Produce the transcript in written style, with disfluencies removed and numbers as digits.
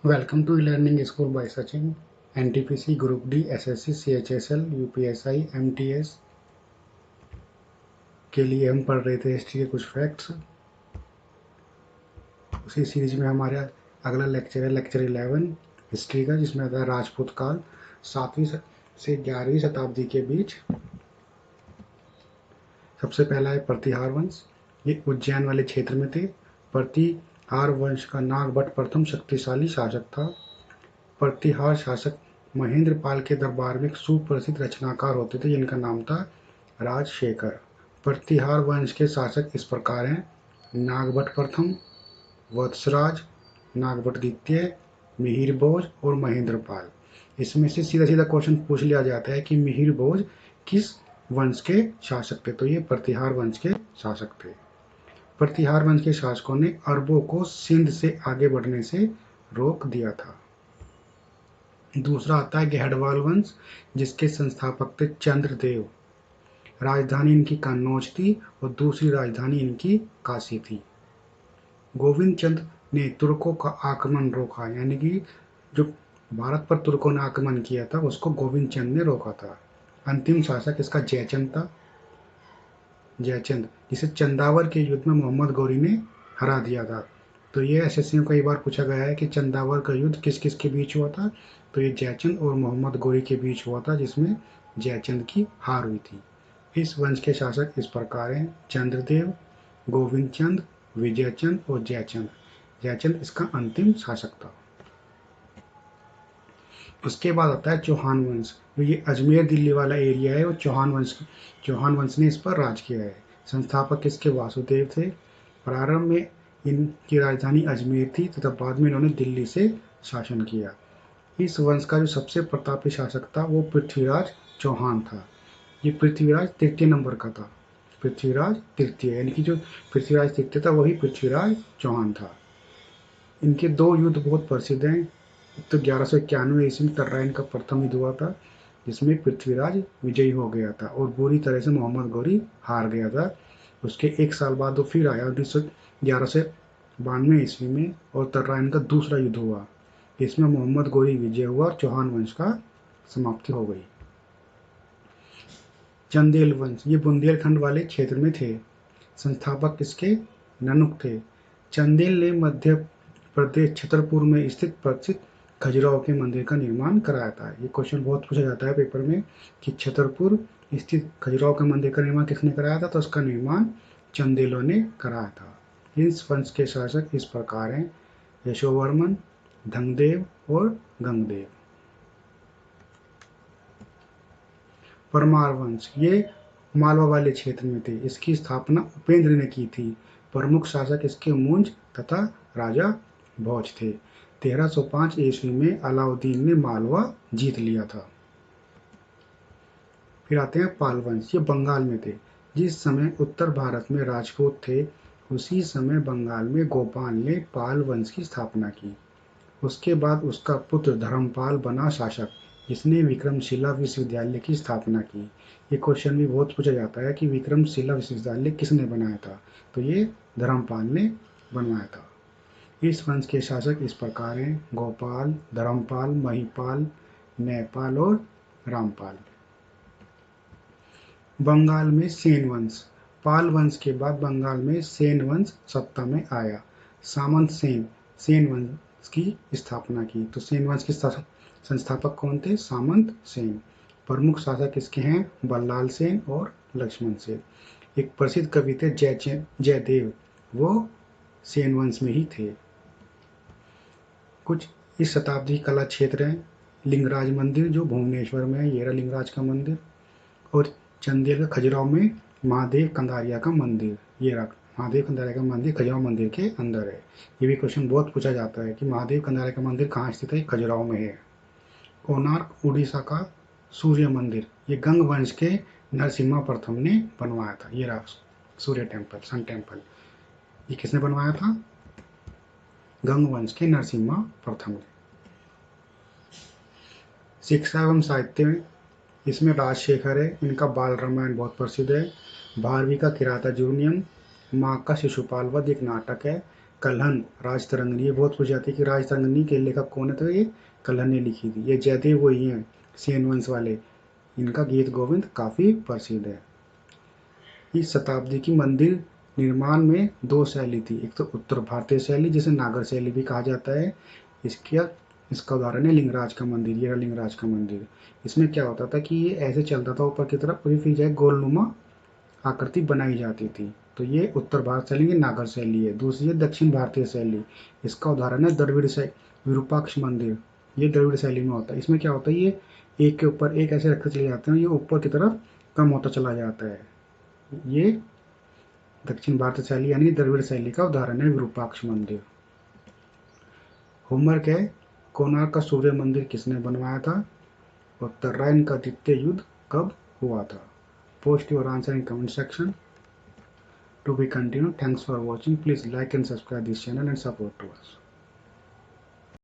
Welcome to e-learning school by Sachin. NTPC, Group D, SSC, CHSL, UPSI, MTS के लिए हम पढ़ रहे थे हिस्ट्री के कुछ फैक्ट्स। उसी सीरीज में हमारा अगला लेक्चर है लेक्चर 11 हिस्ट्री का, जिसमें आता है राजपूत काल 7वीं से 11वीं शताब्दी के बीच। सबसे पहला है प्रतिहार वंश। ये उज्जैन वाले क्षेत्र में थे। प्रतिहार वंश का नागभट्ट प्रथम शक्तिशाली शासक था। प्रतिहार शासक महेंद्र पाल के दरबार में एक सुप्रसिद्ध रचनाकार होते थे जिनका नाम था राजशेखर। प्रतिहार वंश के शासक इस प्रकार हैं: नागभट्ट प्रथम, वत्सराज, नागभट्ट द्वितीय, मिहिर भोज और महेंद्र पाल। इसमें से सीधा सीधा क्वेश्चन पूछ लिया जाता है कि मिहिर भोज किस वंश के शासक थे, तो ये प्रतिहार वंश के शासक थे। प्रतिहार वंश के शासकों ने अरबों को सिंध से आगे बढ़ने से रोक दिया था। दूसरा आता है गहडवाल वंश, जिसके संस्थापक थे चंद्रदेव। राजधानी इनकी कन्नौज थी और दूसरी राजधानी इनकी काशी थी। गोविंद चंद ने तुर्कों का आक्रमण रोका, यानी कि जो भारत पर तुर्कों ने आक्रमण किया था उसको गोविंद चंद ने रोका था। अंतिम शासक इसका जयचंद था। जयचंद, जिसे चंदावर के युद्ध में मोहम्मद गौरी ने हरा दिया था। तो ये एसएससी में कई बार पूछा गया है कि चंदावर का युद्ध किस किस के बीच हुआ था, तो ये जयचंद और मोहम्मद गौरी के बीच हुआ था, जिसमें जयचंद की हार हुई थी। इस वंश के शासक इस प्रकार हैं: चंद्रदेव, गोविंद चंद, विजयचंद और जयचंद। जयचंद इसका अंतिम शासक था। उसके बाद आता है चौहान वंश। तो ये अजमेर दिल्ली वाला एरिया है और चौहान वंश ने इस पर राज किया है। संस्थापक इसके वासुदेव थे। प्रारंभ में इनकी राजधानी अजमेर थी तथा बाद में इन्होंने दिल्ली से शासन किया। इस वंश का जो सबसे प्रतापी शासक था वो पृथ्वीराज चौहान था। ये पृथ्वीराज तृतीय नंबर का था। पृथ्वीराज तृतीय, यानी कि जो पृथ्वीराज तृतीय था वही पृथ्वीराज चौहान था। इनके दो युद्ध बहुत प्रसिद्ध हैं। तो 1191 ईस्वी में तर्राइन का प्रथम युद्ध हुआ था, जिसमें पृथ्वीराज विजयी हो गया था और बुरी तरह से मोहम्मद गौरी हार गया था। उसके एक साल बाद वो फिर आया 1192 ईस्वी में और तर्राइन का दूसरा युद्ध हुआ। इसमें मोहम्मद गौरी विजय हुआ और चौहान वंश का समाप्ति हो गई। चंदेल वंश, ये बुंदेलखंड वाले क्षेत्र में थे। संस्थापक इसके ननुक थे। चंदेल ने मध्य प्रदेश छतरपुर में स्थित प्रसिद्ध खजुराहो के मंदिर का निर्माण कराया था। ये क्वेश्चन बहुत पूछा जाता है पेपर में कि छतरपुर स्थित खजुराहो के मंदिर का निर्माण किसने कराया था, तो उसका निर्माण चंदेलों ने कराया था। इस वंश के शासक इस प्रकार हैं: यशोवर्मन, धंगदेव और गंगदेव। परमार वंश, ये मालवा वाले क्षेत्र में थे। इसकी स्थापना उपेंद्र ने की थी। प्रमुख शासक इसके मुंज तथा राजा भोज थे। 1305 ईस्वी में अलाउद्दीन ने मालवा जीत लिया था। फिर आते हैं पाल वंश, ये बंगाल में थे। जिस समय उत्तर भारत में राजपूत थे उसी समय बंगाल में गोपाल ने पाल वंश की स्थापना की। उसके बाद उसका पुत्र धर्मपाल बना शासक, जिसने विक्रमशिला विश्वविद्यालय की स्थापना की। ये क्वेश्चन भी बहुत पूछा जाता है कि विक्रमशिला विश्वविद्यालय किसने बनाया था, तो ये धर्मपाल ने बनवाया था। इस वंश के शासक इस प्रकार हैं: गोपाल, धर्मपाल, महिपाल, नेपाल और रामपाल। बंगाल में सेन वंश, पाल वंश के बाद बंगाल में सेन वंश सत्ता में आया। सामंत सेन सेन वंश की स्थापना की। तो सेन वंश के संस्थापक कौन थे? सामंत सेन। प्रमुख शासक इसके हैं बल्लाल सेन और लक्ष्मण सेन। एक प्रसिद्ध कवि थे जयदेव, वो सेन वंश में ही थे। कुछ इस शताब्दी कला क्षेत्र हैं: लिंगराज मंदिर जो भुवनेश्वर में है, ये रहा लिंगराज का मंदिर। और चंदेल का खजुराहो में महादेव कंदारिया का मंदिर, ये रहा महादेव कंदारिया का मंदिर खजुराहो मंदिर के अंदर है। ये भी क्वेश्चन बहुत पूछा जाता है कि महादेव कंदारिया का मंदिर कहाँ स्थित है? खजुराहो में है। कोणार्क उड़ीसा का सूर्य मंदिर, ये गंग वंश के नरसिम्हा प्रथम ने बनवाया था। ये रहा सूर्य टेम्पल, सन टेम्पल, ये किसने बनवाया था? गंग वंश के नरसिम्हा प्रथम ने। शिक्षा एवं साहित्य में इसमें राजशेखर है, इनका बाल रामायण बहुत प्रसिद्ध है। भारवी का किरातार्जुनीयम, माँ का शिशुपाल वध एक नाटक है। कल्हन राजतरंगिणी, ये बहुत पूछ जाती है कि राजतरंगिणी के लेखक कौन है, तो ये कल्हन ने लिखी थी। ये जयदेव वही हैं सेन वंश वाले, इनका गीत गोविंद काफ़ी प्रसिद्ध है। इस शताब्दी की मंदिर निर्माण में दो शैली थी, एक तो उत्तर भारतीय शैली जिसे नागर शैली भी कहा जाता है। इसका इसका उदाहरण है लिंगराज का मंदिर, ये रहा लिंगराज का मंदिर। इसमें क्या होता था कि ये ऐसे चलता था ऊपर की तरफ, और फिर जाए गोलनुमा आकृति बनाई जाती थी। तो ये उत्तर भारत शैली की नागर शैली है। दूसरी है दक्षिण भारतीय शैली, इसका उदाहरण है द्रविड़ विरूपाक्ष मंदिर, ये द्रविड़ शैली में होता है। इसमें क्या होता है, ये एक के ऊपर एक ऐसे रखते चले जाते हैं, ये ऊपर की तरफ कम होता चला जाता है। ये दक्षिण भारतीय शैली यानी द्रविड़ शैली का उदाहरण है विरूपाक्ष मंदिर। होमवर्क है, कोणार्क का सूर्य मंदिर किसने बनवाया था? और तराइन का द्वितीय युद्ध कब हुआ था? Post your answer in comment section. To be continued. Thanks for watching. Please like and subscribe this channel and support to us.